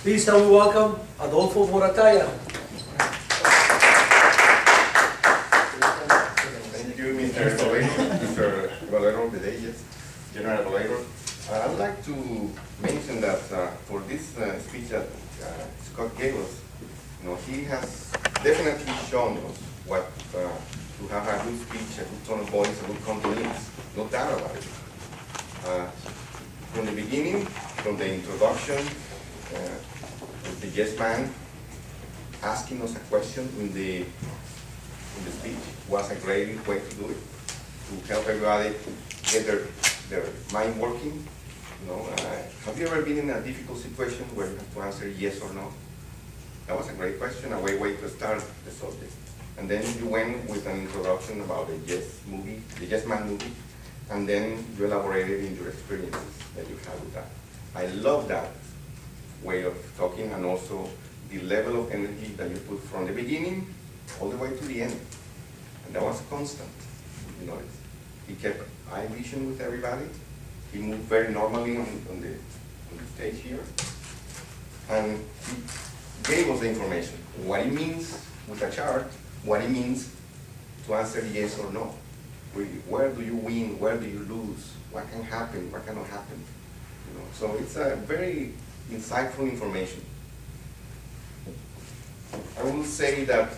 Please help me welcome Adolfo Morataya. Thank you, Mr. Evaluator, Mr. Evaluator of the day, yes, General Evaluator. I would like to mention that for this speech that Scott gave us, he has definitely shown us what to have a good speech, a good tone of voice, a good content is. No doubt about it. From the beginning, from the introduction, with the yes man asking us a question in the speech was a great way to do it, to help everybody get their mind working. Have you ever been in a difficult situation where you have to answer yes or no? That was a great question, a way to start the subject. And then you went with an introduction about the Yes movie, the Yes Man movie, and then you elaborated in your experiences that you had with that. I love that way of talking, and also the level of energy that you put from the beginning all the way to the end. And that was constant. He kept eye vision with everybody. He moved very normally on the stage here. And he gave us the information, what it means with a chart, what it means to answer yes or no. Where do you win, where do you lose, what can happen, what cannot happen. So it's a very insightful information. I will say that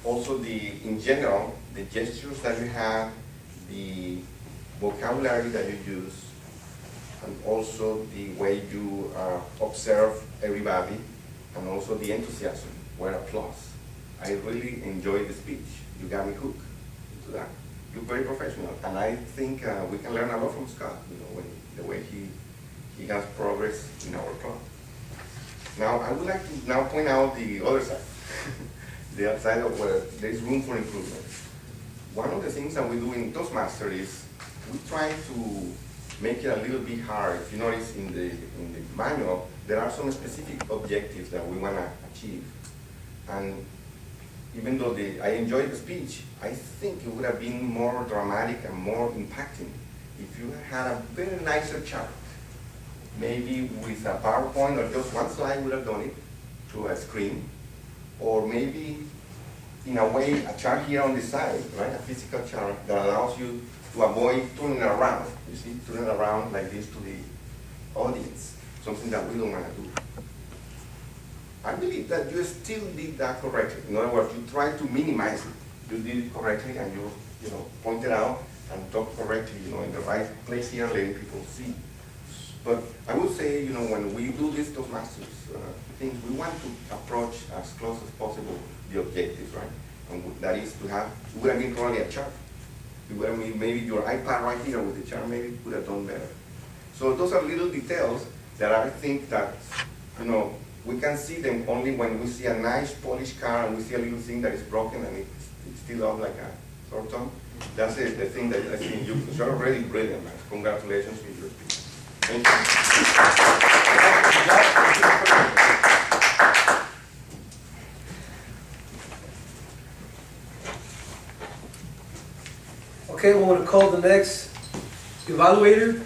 also in general, the gestures that you have, the vocabulary that you use, and also the way you observe everybody, and also the enthusiasm were applause. I really enjoyed the speech. You got me hooked into that. You're very professional, and I think we can learn a lot from Scott, the way he has progress in our club. Now, I would like to now point out the other side, the other side of where there is room for improvement. One of the things that we do in Toastmasters is we try to make it a little bit hard. If you notice in the manual, there are some specific objectives that we want to achieve. And even though I enjoyed the speech, I think it would have been more dramatic and more impacting if you had a very nicer chart maybe with a PowerPoint or just one slide would have done it through a screen, or maybe in a way a chart here on the side, right? A physical chart that allows you to avoid turning around. You see, turning around like this to the audience, something that we don't want to do. I believe that you still did that correctly. In other words, you tried to minimize it. You did it correctly, and you know, pointed out and talked correctly, you know, in the right place here, letting people see. But I would say, you know, when we do this Toastmasters things, we want to approach as close as possible the objectives, right? And that is to have, it would have been probably a chart. It would have been maybe your iPad right here with the chart, maybe would have done better. So those are little details that I think that, you know, we can see them only when we see a nice polished car and we see a little thing that is broken and it's still up like a sore thumb. That's it, the thing that I think you're already brilliant, man. Congratulations with your speech. Thank you. Okay, we want to call the next evaluator.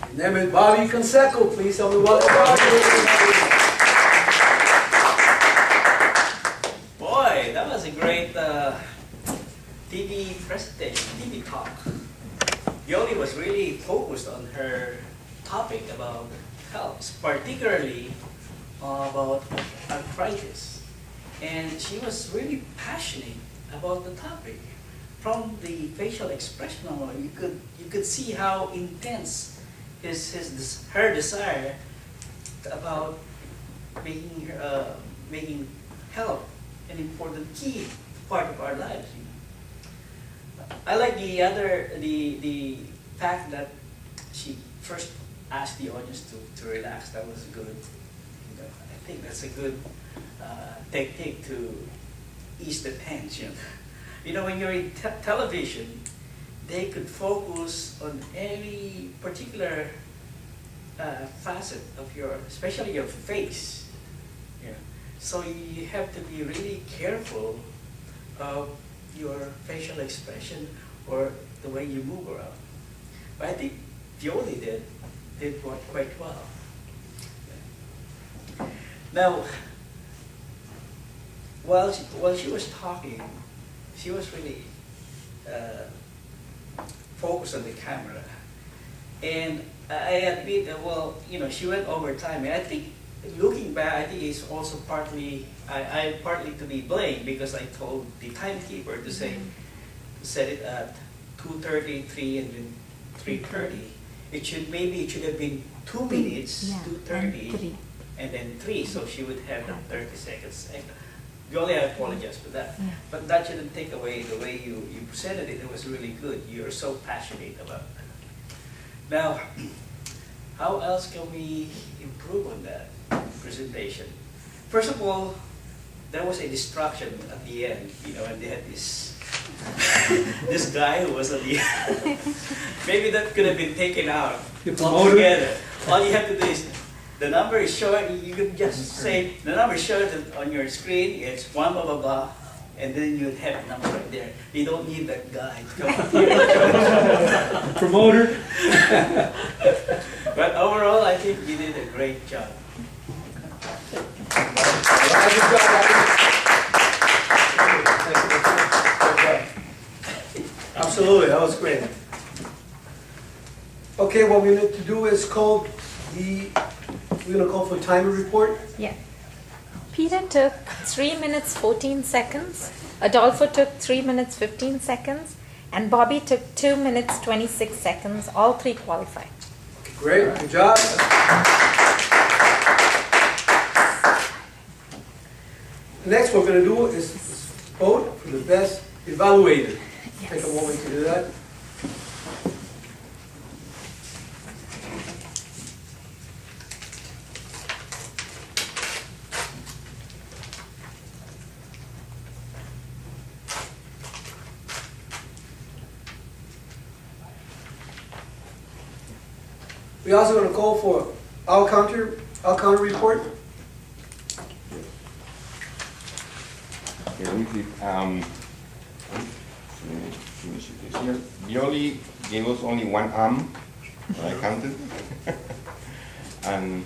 His name is Bobby Canseco. Please help me welcome Bobby. Boy, that was a great TV presentation, TV talk. Yoli was really focused on her topic about health, particularly about arthritis. And she was really passionate about the topic. From the facial expression, you could see how intense her desire about making health an important key part of our lives. You know. I like the fact that she first asked the audience to relax. That was good. You know, I think that's a good technique to ease the tension. You know, when you're in television, they could focus on any particular facet of especially your face. Yeah. So you have to be really careful of your facial expression or the way you move around. But I think Violi did quite well. Yeah. Now, while she was talking, she was really focused on the camera. And I admit that, well, you know, she went over time. And I think, looking back, I think it's also partly, I'm partly to be blamed because I told the timekeeper to set it at 2:30, 3, and then 3:30. It should have been 2 minutes, 2:30, and then 3, so she would have 30 seconds. Yoli, I apologize for that. Yeah. But that shouldn't take away the way you presented it. It was really good. You're so passionate about it. Now, how else can we improve on that presentation? First of all, there was a distraction at the end, you know, and they had this this guy who was at the end. Maybe that could have been taken out altogether. All you have to do is, the number is showing, you could just say, the number is showing on your screen, it's 1 blah blah blah, and then you'd have the number right there. You don't need that guy to come up here. Promoter. But overall, I think you did a great job. Absolutely, that was great. Okay, what we need to do is we're going to call for timer report. Yeah. Peter took 3 minutes 14 seconds, Adolfo took 3 minutes 15 seconds, and Bobby took 2 minutes 26 seconds. All 3 qualified. Great, good job. Next, what we're going to do is vote for the best evaluator. Yes. Take a moment to do that. We're also going to call for our counter report. Here, let me see. Finish this here. Violi gave us only 1 arm, I counted. And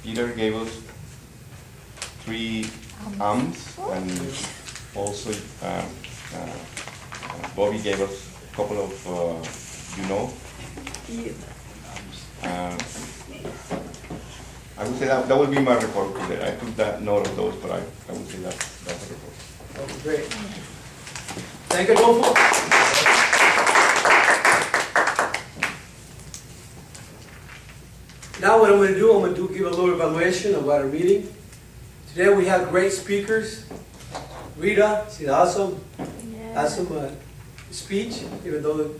Peter gave us 3 arms, and also Bobby gave us a couple of, I would say that would be my report today. I took that note of those, but I would say that's the report. Okay, great. Thank you, Adolfo. Now what I'm going to do, give a little evaluation about our meeting. Today we have great speakers. Rita, she's awesome. Awesome speech, even though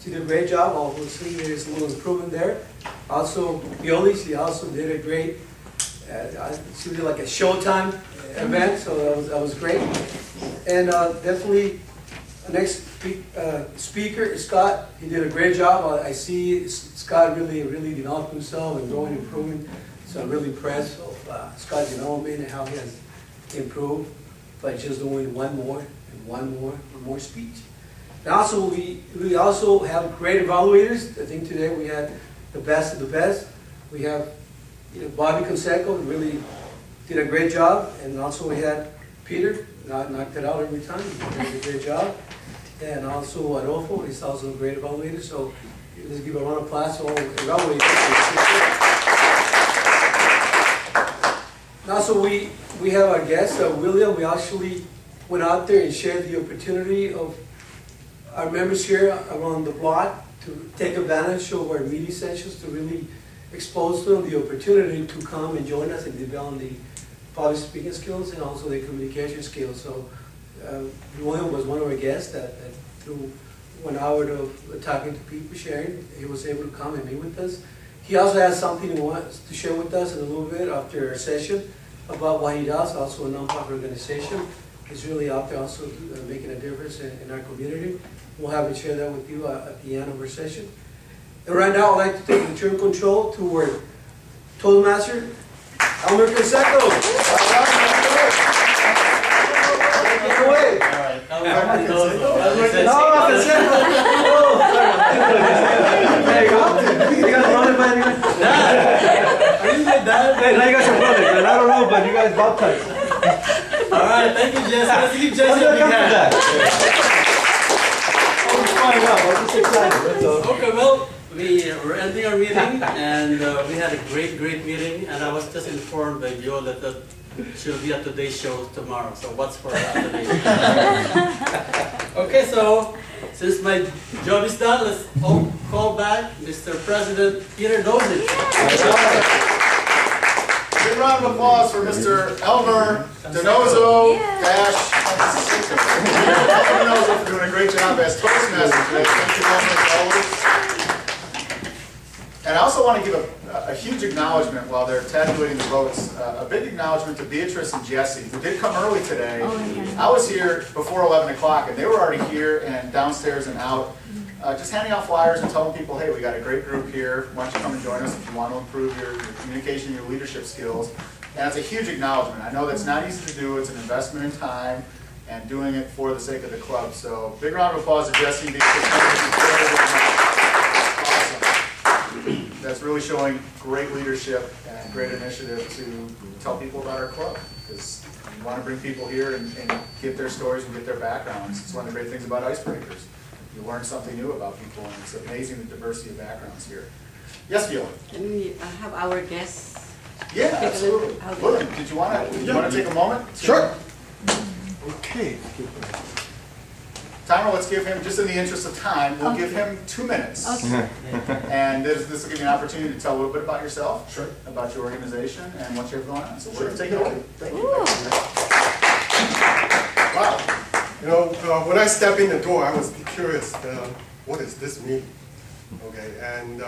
she did a great job. Obviously, there's a little improvement there. Also, Yoli, she also did a great, she did like a showtime event, so that was great. And definitely, the next speaker is Scott. He did a great job. I see Scott really developed himself and growing, improving. So I'm really impressed with Scott's development and how he has improved by just doing one more speech. And also, we also have great evaluators. I think today we had the best of the best. We have Bobby Conseco, who really did a great job. And also we had Peter, knocked it out every time. He did a great job. And also Adolfo is also a great evaluator. So let's give a round of applause to all the evaluators. And also we have our guest, William. We actually went out there and shared the opportunity of our members here around the block to take advantage of our media sessions to really expose them the opportunity to come and join us and develop the public speaking skills and also the communication skills. So William was one of our guests that through 1 hour of talking to people, sharing, he was able to come and meet with us. He also has something he wants to share with us in a little bit after our session about what he does, also a nonprofit organization. He's really out there also making a difference in our community. We'll have him share that with you at the end of our session. And right now, I'd like to take the turn control to our Toastmaster, Elmer Conseco. Take it away. All right. There you go. You guys running by anyone? I didn't say that. Hey, now you guys are brothers, and I don't know, but you guys baptized. All right, thank you, Jesse. Let's give Jesse a big hand. Okay, well, we're ending our meeting, and we had a great meeting, and I was just informed by Viola that she'll be at today's show tomorrow, so what's for today? Okay, so since my job is done, let's all call back Mr. President Peter Dozich. Big round of applause for Mr. Elmer Donozo for doing a great job as Toastmaster today. Thank you, Elmer, as always. And I also want to give a huge acknowledgement while they're tabulating the votes, a big acknowledgement to Beatrice and Jesse, who did come early today. I was here before 11 o'clock, and they were already here and downstairs and out, just handing out flyers and telling people, hey, we got a great group here. Why don't you come and join us if you want to improve your communication, your leadership skills. And it's a huge acknowledgement. I know that's not easy to do. It's an investment in time and doing it for the sake of the club. So big round of applause to Jesse and Beatrice. That's really showing great leadership and great initiative to tell people about our club, because you want to bring people here and get their stories and get their backgrounds. It's one of the great things about Icebreakers. You learn something new about people, and it's amazing the diversity of backgrounds here. Yes, Viola? Can we have our guests? Yeah, absolutely. William, did you want to take a moment? Sure. Okay. Timer, let's give him, just in the interest of time, we'll give him 2 minutes. Okay. And this will give you an opportunity to tell a little bit about yourself, Sure. about your organization, and what you have going on. So we're going to take it away. Thank you. Wow. You know, when I stepped in the door, I was curious, what is this mean? Okay, and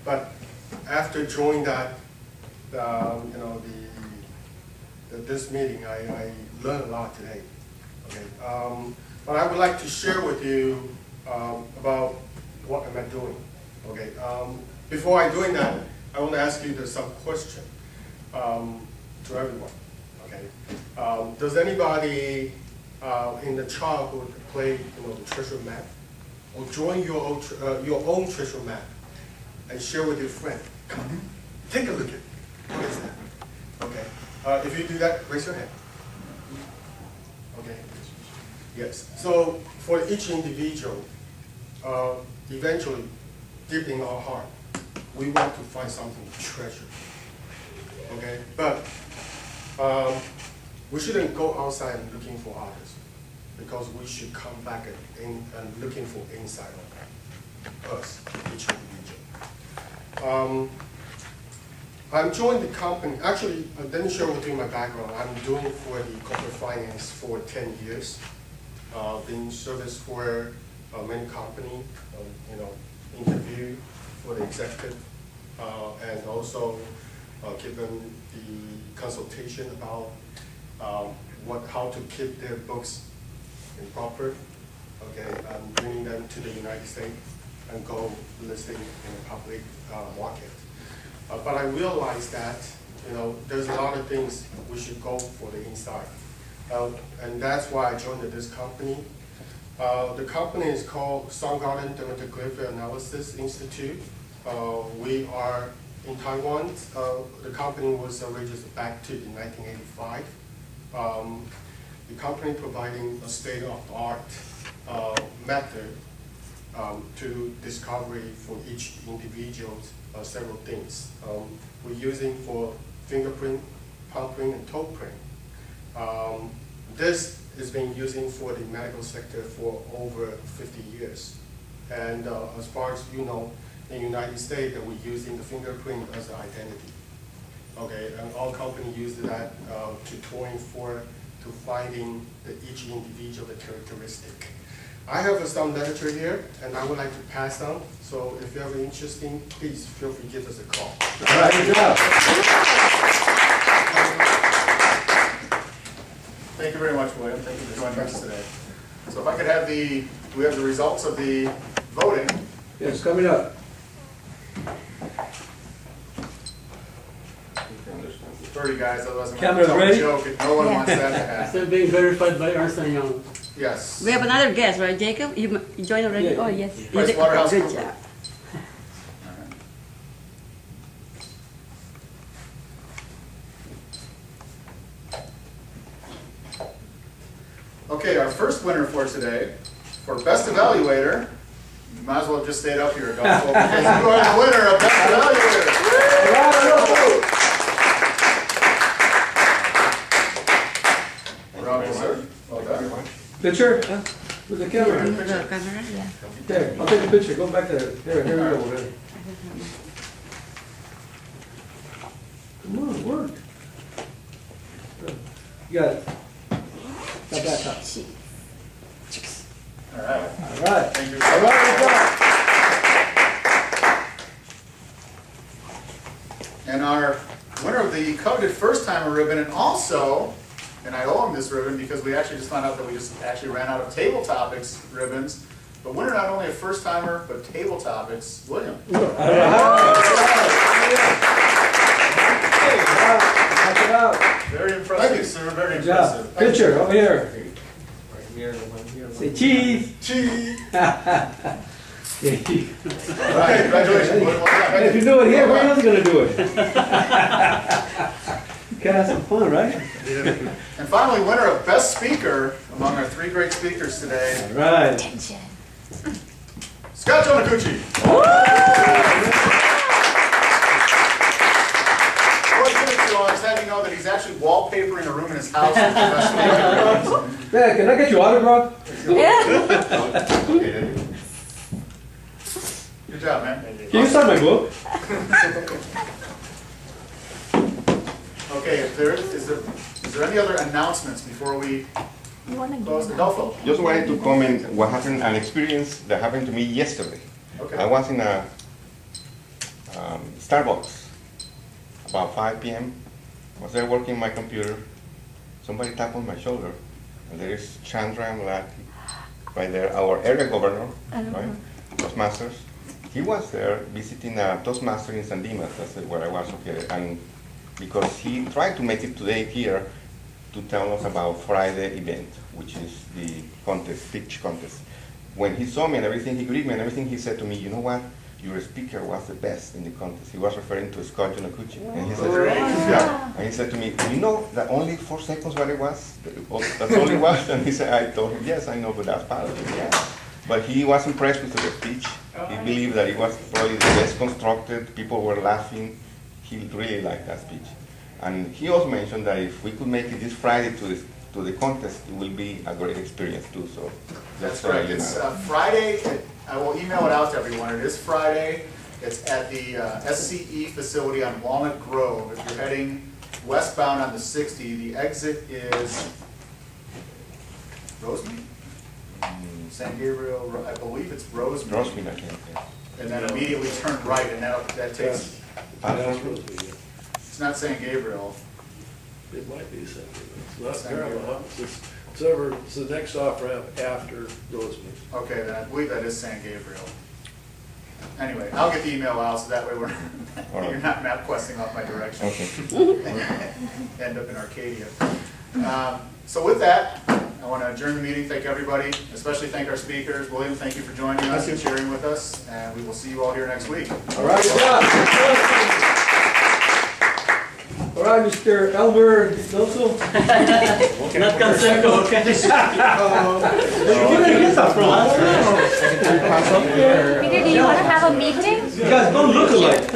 but after joining that, this meeting, I learned a lot today. Okay, but I would like to share with you about what am I doing. Okay, before I doing that, I want to ask you some question to everyone. Okay, does anybody in the childhood play the treasure map? or drawing your own treasure map and share with your friend. Come, take a look at it. What is that? Okay. If you do that, raise your hand. Okay. Yes. So for each individual, eventually, deep in our heart, we want to find something to treasure. Okay. But we shouldn't go outside and looking for others, because we should come back and looking for inside of us, each individual. I'm joined the company, actually, let me share with you my background. I'm doing for the corporate finance for 10 years. Been service for many companies, interview for the executive, and also given the consultation about how to keep their books in proper. Okay, and bringing them to the United States and go listing in the public market. But I realized that there's a lot of things we should go for the inside, and that's why I joined this company. The company is called Soundgarden Dermatography Analysis Institute. We are in Taiwan. The company was registered back to in 1985. The company providing a state-of-the-art method to discovery for each individual several things. We're using for fingerprint, palm print, and toe print. This is being using for the medical sector for over 50 years. And as far as you know, in the United States, that we're using the fingerprint as an identity. Okay, and all companies use that to touring to finding each individual characteristic. I have some literature here, and I would like to pass on. So if you have interesting, please feel free to give us a call. All right, good job. Thank you very much, William. Thank you for joining us today. So if I could have we have the results of the voting. Yes, coming up. Sorry, guys, otherwise I'm Cameras going to ready? tell a joke if no one wants that to happen. Still being verified by Ernst & Young. Yes. We have another guest, right, Jacob? You joined already? Yeah. Oh, yes. PricewaterhouseCoopers. Good job. Okay, our first winner for today, for Best Evaluator, you might as well have just stayed up here, Adolfo, because you are the winner of Best Evaluator. Bravo, sir. Well done. Picture? With the camera. The camera? Yeah. There, I'll take a picture. Go back there. Here we go. Ready. Come on, work. You got it. Got that top. All right. All right. Thank you. All right, good job. And our winner of the coveted first-timer ribbon, and also, and I owe him this ribbon because we actually just found out that we just actually ran out of table topics ribbons. But winner not only a first-timer, but table topics, William. Very impressive. Thank you, sir. Very Good job. impressive. Picture over here. Say cheese. Cheese. Yeah. All right, congratulations. Well done. And if you do it here, where else are you going to do it? You can have some fun, right? And finally, winner of Best Speaker among our three great speakers today, All right. Attention. Scott Jonakuchi. I was having you know that he's actually wallpapering a room in his house with the Best Speaker. Yeah, can I get your autograph? Okay, good job, man. Can you sign my book? Okay, is there any other announcements before we You want to close? Adolfo? Just wanted to comment what happened, an experience that happened to me yesterday. Okay. I was in a Starbucks about 5 p.m. I was there working my computer. Somebody tapped on my shoulder, and there is Chandra Amlati, right there, our area governor, right? Toastmasters. He was there visiting a Toastmaster in San Dimas, that's where I was located, and because he tried to make it today here to tell us about Friday event, which is the contest, pitch contest. when he saw me and everything, he greeted me and everything, he said to me, you know what? Your speaker was the best in the contest. He was referring to Scott Yonakuchi. And he said, yeah. And he said to me, do you know that only 4 seconds what it was? That's all it was? And he said, I told him, yes, I know, but that's part of it, yeah. But he was impressed with the speech. He believed that it was probably the best constructed. People were laughing. He really liked that speech. And he also mentioned that if we could make it this Friday to the contest, it will be a great experience too. So that's correct. It's Friday. I will email it out to everyone. It is Friday. It's at the SCE facility on Walnut Grove. If you're heading westbound on the 60, the exit is Rosemead? San Gabriel, I believe it's Rosemead. Rosemead, I think. And then immediately turn right, and that takes. It's not San Gabriel. It might be San Gabriel. It's not Paramount. It's the next off ramp after Rosemead. Okay, then I believe that is San Gabriel. Anyway, I'll get the email out so that way you're not map questing off my direction. Okay. End up in Arcadia. So with that, I want to adjourn the meeting. Thank everybody, especially thank our speakers. William, thank you for joining us and sharing with us, and we will see you all here next week. All right, good job. All right, Mr. Elmer Nelson. Not concerned, okay? Peter, do you want to have a meeting? You guys don't look alike.